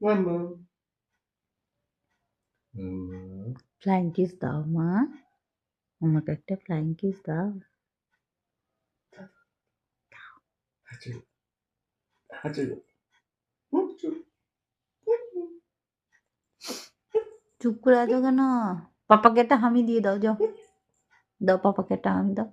মাম্মা। Flying kiss দাও মা, আমাকে একটা ফ্লাইং কিস দাও। হাঁচু হাঁচু। চুপ করে আছো কেন? পাপাকে একটা হামি দিয়ে দাও, যাও দাও, পাপাকে একটা হামি দাও।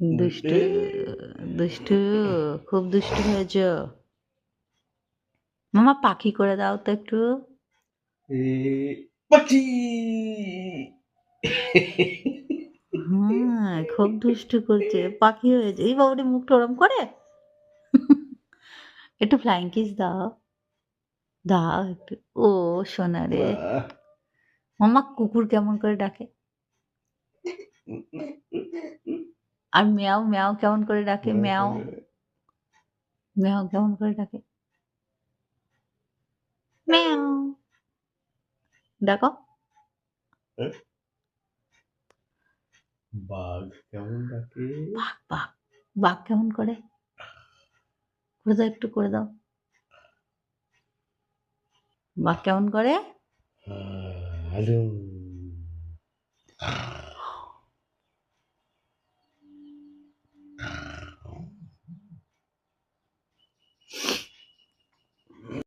দুষ্টু দুষ্টু, খুব দুষ্টু হয়েছ। মামা পাখি করে দাও তো একটু। পাখি। হ্যাঁ, খুব দুষ্টু করছে, পাখি হয়েছে। এই বাবাটি মুখটা ওরম করে। একটু ফ্লাইং কিস দাও, দাও একটু। ও সোনা রে। বাহ। মামা কুকুর কেমন করে ডাকে? আর ম্যাও ম্যাও কেমন করে ডাকে? ম্যাও ম্যাও কেমন করে ডাকে? ম্যাও ডাকো। বাঘ কেমন ডাকে? বাঘ বাঘ বাঘ কেমন করে? করে দাও, একটু করে দাও। বাঘ কেমন করে? হ্যালো।